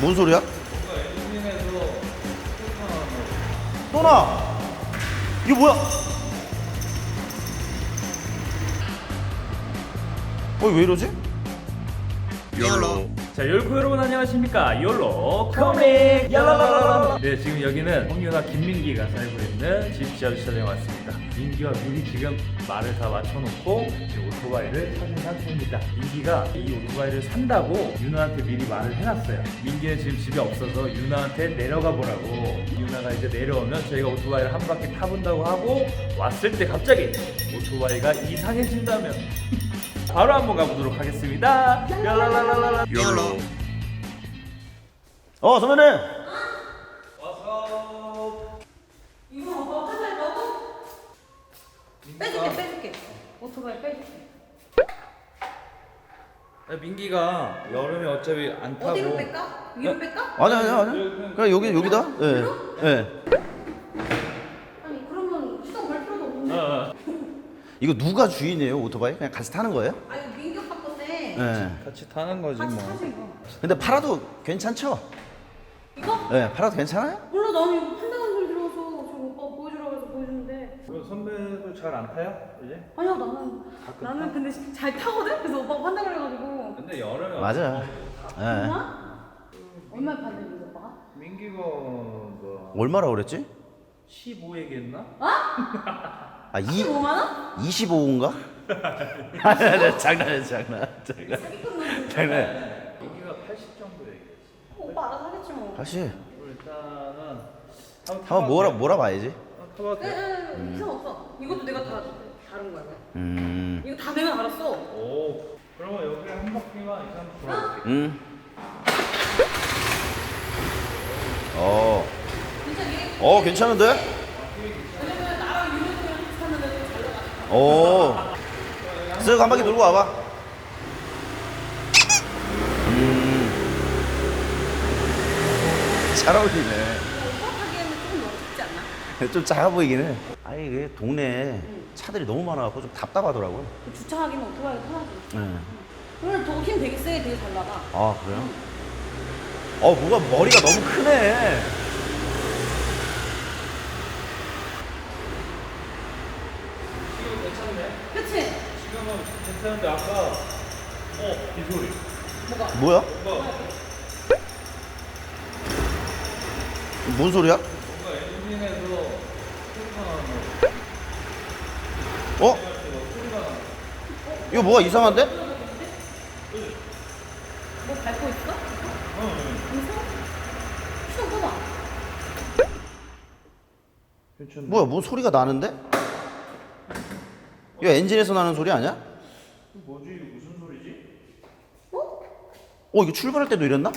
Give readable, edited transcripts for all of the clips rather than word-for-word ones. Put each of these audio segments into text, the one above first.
뭔 소리야? 또나 이거 뭐야? 왜 이러지? YOLO. 자, 욜코 여러분 안녕하십니까? 욜로 코믹 얄랄랄랄라. 네, 지금 여기는 홍유나 김민기가 살고 있는 집 지하주차장에 왔습니다. 민기와 민기 지금 말을 다 맞춰놓고 지금 오토바이를 사는 상태입니다. 민기가 이 오토바이를 산다고 유나한테 미리 말을 해놨어요. 민기는 지금 집에 없어서 유나한테 내려가 보라고. 유나가 이제 내려오면 저희가 오토바이를 한 바퀴 타본다고 하고 왔을 때 갑자기 오토바이가 이상해진다면 바로 한번 가보도록 하겠습니다. 얄랄랄랄라. YOLO. 선배님. 와서. 이거 오빠 화장하고 빼줄게 오토바이 빼줄게. 민기가 여름에 어차피 안 타고. 어디로 뺄까? 위로 뺄까? 아니. 그냥 여기다. 예. 예. 아니 그러면 시동 걸 필요도 없는데. 이거 누가 주인이에요, 오토바이? 그냥 같이 타는 거예요? 아니 민규 오빠 건데 예. 같이 타는 거지 같이 뭐. 타지 이거. 근데 팔아도 괜찮죠? 이거? 예, 팔아도 괜찮아요? 몰라 나는 이거 판다는 소리 들어서 저 오빠 보여주라고 해서 보여주는데 그럼 선배도 잘 안 타요? 이제? 아니야 나는 근데 잘 타거든? 그래서 오빠가 판다 그래가지고 근데 여름에 맞아. 예. 얼마? 얼마에 판대 민규 오빠가? 민기가 뭐 얼마라고 그랬지? 15 얘기했나? 아, 15만 원? 25인가? 아니, 장난해. 사기꾼 장난해. 민기가 80 정도 얘기했어. 오빠 알아서 하겠지 뭐. 다시 그럼 일단은 한번 몰아봐야지. 타봐도 돼? 응, 이상 없어. 이것도 내가 다 다른 거야. 이거. 이거 다 내가 달았어. 오. 그러면 여기 한 바퀴만 이렇게 한번 돌아볼게. 괜찮니? 괜찮은데? 왜냐면 나랑 유명이랑 같이 탔는데 잘 나가. 쓱 한 바퀴 돌고 와봐. 잘 어울리네. 오빠 타기에는 조금 너무 작지 않나? 좀 작아 보이긴 해. 아니, 이게 동네에 차들이 너무 많아갖고 좀 답답하더라고요. 그 주차하기는 오토바이가 편하지. 네. 오늘 더힘 되게 세게 되게 잘 나가. 아, 그래요? 뭐가 머리가 너무 크네. 지금 괜찮네. 그치? 지금은 괜찮은데 아까 이 소리. 뭐가? 뭐야? 뭔가 뭔 소리야? 엔진에서 소리가 나는 어? 소리가 나는 이거 뭐가 이상한데? 뭐 밟고 있어? 무서워? 시동 꺼봐. 괜찮네. 뭐야, 뭔 소리가 나는데? 이거 엔진에서 나는 소리 아니야? 뭐지? 이거 무슨 소리지? 이거 출발할 때도 이랬나?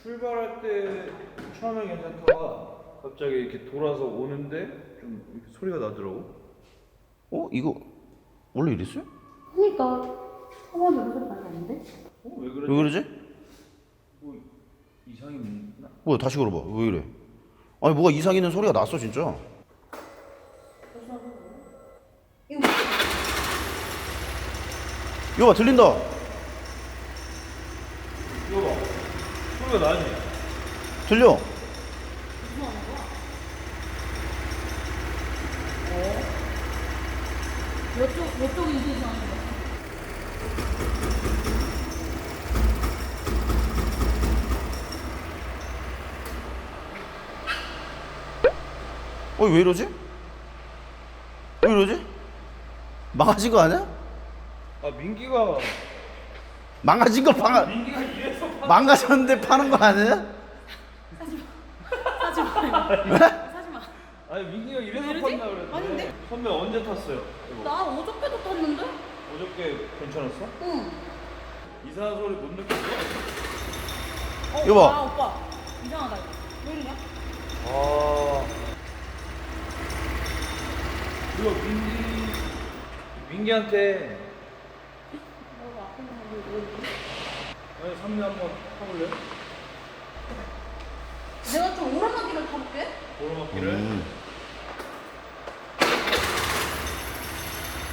출발할 때 처음에 괜찮다가 갑자기 이렇게 돌아서 오는데 좀 이렇게 소리가 나더라고. 이거 원래 이랬어요? 그니까 처음에 무슨 소리 많이 나는데? 왜 그러지? 왜 그러지? 뭐 이상이 있나? 뭐야, 다시 걸어봐. 왜 이래? 아니, 뭐가 이상 있는 소리가 났어, 진짜. 이거 이거 봐, 들린다. 이거 봐. 소리가 나지? 들려. 무슨 하는 거야? 몇쪽 인쇄소 하는 거야? 왜 이러지? 왜 이러지? 망가진 거 아니야? 아 민기가 망가진 거 민기가 이래서 망가졌는데 파는 거 아니야? 사지 마. 왜? 사지 마. 아니 민기가 이래서 왜 이러지? 팠나 그랬는데 아닌데? 선배 언제 탔어요? 이거 나 어저께도 탔는데? 어저께 괜찮았어? 응. 이상한 소리 못 느꼈어? 이거 봐. 아 오빠 이상하다 이거. 왜 이러냐? 아 이거 민기한테 너가 아픈 거 왜 이러지? 아니 선배 한번 타볼래? 내가 좀 오르막길을 타볼게. 오르막길을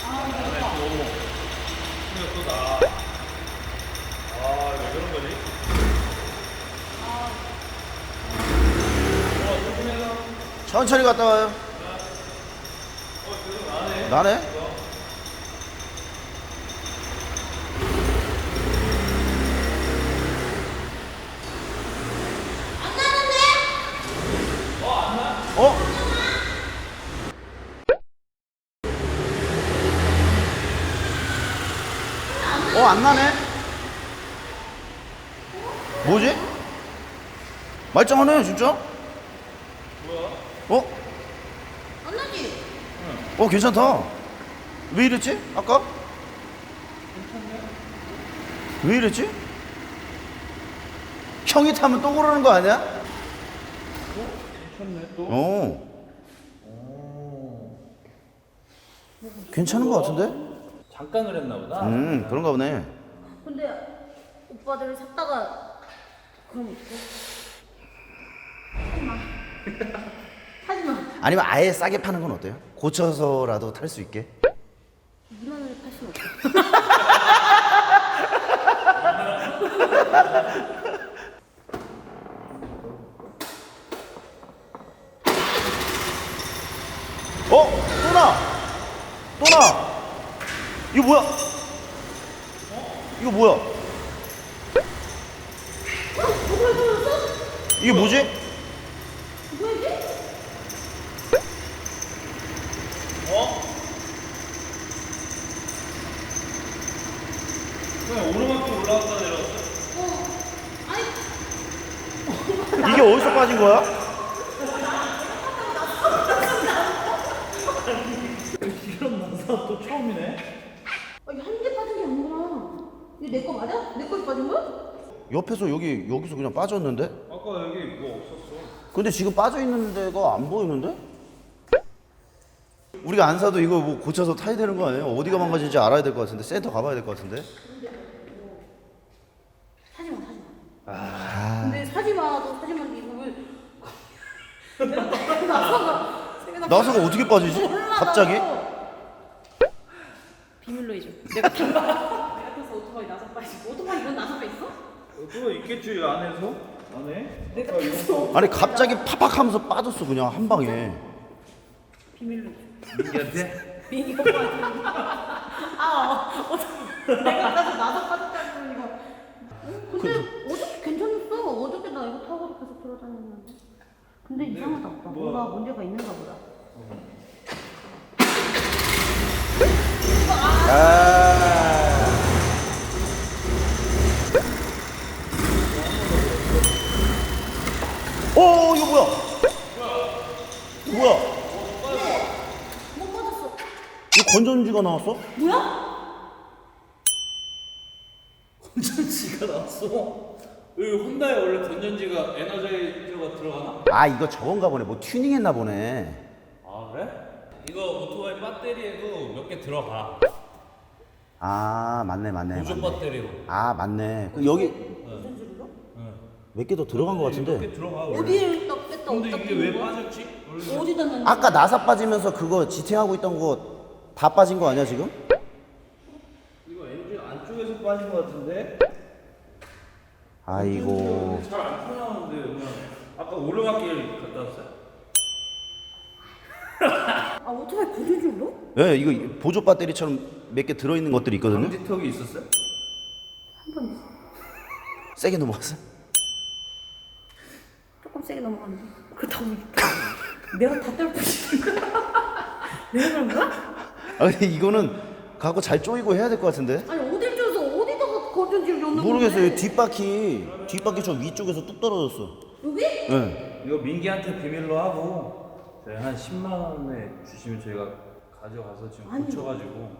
아 이거 안에 오빠. 또 소리가 또 나. 아 왜 그런 거지? 아 천천히 갔다 와요. 나네? 어? 안 나네? 뭐지? 말짱하네, 진짜? 뭐야? 안 나지? 괜찮다. 왜 이랬지? 아까? 왜 이랬지? 형이 타면 또 그러는 거 아니야? 괜찮네 또. 괜찮은 거 같은데? 잠깐 그랬나 보다. 그런가 보네. 근데 오빠들 샀다가 그럼 어떡해? 하지마. 아니면 아예 싸게 파는 건 어때요? 고쳐서라도 탈 수 있게? 2만 원에 팔수는 없어. 또 나! 또 나! 이거 뭐야? 이거 뭐야? 이게 뭐지? 그냥 오르막길 올라갔다 내려왔어. 이게 어디서 빠진 거야? 이런 나사 또 처음이네. 이게 한 개 빠진 게 아니구나. 이거 내 거 맞아? 내 거에 빠진 거야? 옆에서 여기서 그냥 빠졌는데? 아까 여기 뭐 없었어. 근데 지금 빠져 있는 데가 안 보이는데? 우리가 안 사도 이거 뭐 고쳐서 타야 되는 거 아니에요? 어디가 망가진지 알아야 될 것 같은데, 센터 가봐야 될 것 같은데. 사지마. 근데 사지마도 이거 왜 나사가 어떻게 빠지지? 갑자기? 비밀로 해줘. 내가 타서 오토바이 나사 빠지고. 오토바이 이건 나사가 있어? 그거 있겠지 안에서? 안에? 내가 타서 아니 갑자기 팍팍하면서 빠졌어 그냥 한 방에. 비밀로 해줘. 민기한테? 민기 오빠한테. 내가 타서 나사 빠졌다는 이거. 근데 어저께 괜찮았어. 어저께 나 이거 타고 계속 돌아다녔는데. 근데 이상하다 오빠. 뭔가 문제가 있는가 보다. 이거 뭐야? 뭐야? 못 빠졌어. 이거 건전지가 나왔어? 뭐야? 건전지가 나왔어. 여기 혼다에 원래 건전지가 에너자이저가 들어가나? 아 이거 저건가 보네. 뭐 튜닝했나 보네. 아 그래? 이거 오토바이 배터리에도 몇 개 들어가. 아 맞네. 보조 배터리로. 아 맞네. 그럼 여기 몇 개 더 들어간 것 몇 개 같은데. 들어가 원래. 어디에 딱 뺐다 근데 어디다 이게 뺀 왜 거야? 빠졌지? 원래 어디다 놨는데? 아까 나사 빠지면서 그거 지탱하고 있던 거 다 빠진 거 아니야 지금? 이거 엔진 안쪽에서 빠진 것 같은데? 아이고. 잘 안 터나오는데 그냥 아까 오르막길 갔다 왔어요? 아 오토바이 고정 줄로? 예, 이거 보조 배터리처럼 몇 개 들어있는 것들이 있거든요. 방지턱이 있었어요? 한 번 있어. 세게 넘어갔어? 조금 세게 넘어갔는데. 그렇다고 내가 다 떨어뜨리는 거야? 내가 그런 거야? 아 근데 이거는 갖고 잘 조이고 해야 될 것 같은데. 아니 어딜 줘서 어디다가 건전지를 넣는 건데? 모르겠어요. 뒷바퀴 저 위쪽에서 뚝 떨어졌어. 여기? 예. 이거 민기한테 비밀로 하고 저희 한 10만 원에 주시면 저희가 가져가서 지금 아니. 고쳐가지고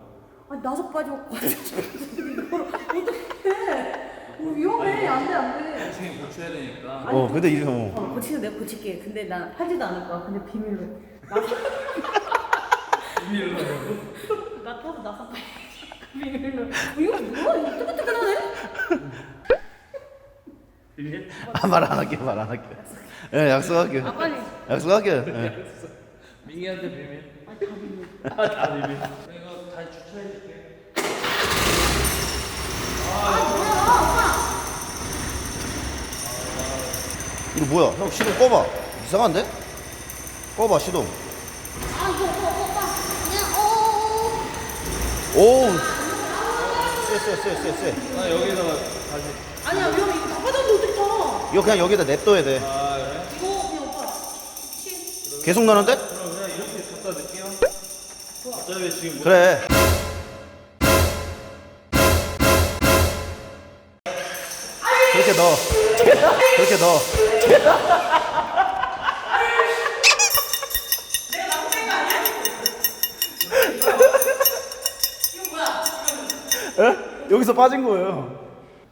아니 나서 빠지고 이걸 어떡해? 위험해. 안돼. 지금 고쳐야 되니까 근데 이거 고치는 내가 고칠게. 근데 나 팔지도 않을 거야. 근데 비밀로. 비밀로 나 타서 나서 빠지. 비밀로. 이거 뭐야? 이거 뜨끈뜨끈하네? 비밀? 말 안 할게. 예, 약속할게. 아 빨리. 약속할게. 예. 민기한테 비밀. 아니 다 비밀. 다 비밀. 이거 다 주차해줄게. 이거 뭐야? 형 시동 꺼봐. 이상한데? 꺼봐 시동. 아 이거 오빠 그냥 오. 쎄. 나 여기다가 다시. 아니야 위험해 이거 다 빠졌는데 어떻게 타? 이거 그냥 여기다 냅둬야 돼. 아 그래? 이거 그냥 오빠 계속 나는데? 그럼 그냥 이렇게 갖다 넣을게요. 어차피 지금 그래. 그렇게 넣어. 그렇게 넣어. 에? 여기서 빠진 거예요.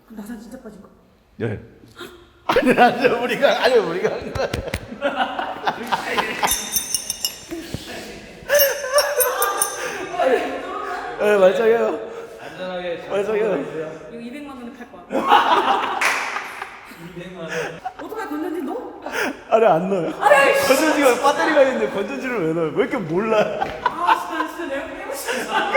나사 진짜 빠진 거. 예. 아니 우리가 한 거야. 예, 말짱해요. 안전하게 잘 맞아요. 사용해주세요. 이거 200만 원에 팔 거야. 200만 원. 어떡할 건전지 너? 아니 안 넣어요. 건전지가 배터리가 있는데 건전지를 왜 넣어요? 왜 이렇게 몰라? 아 진짜 내가 깨고 싶다.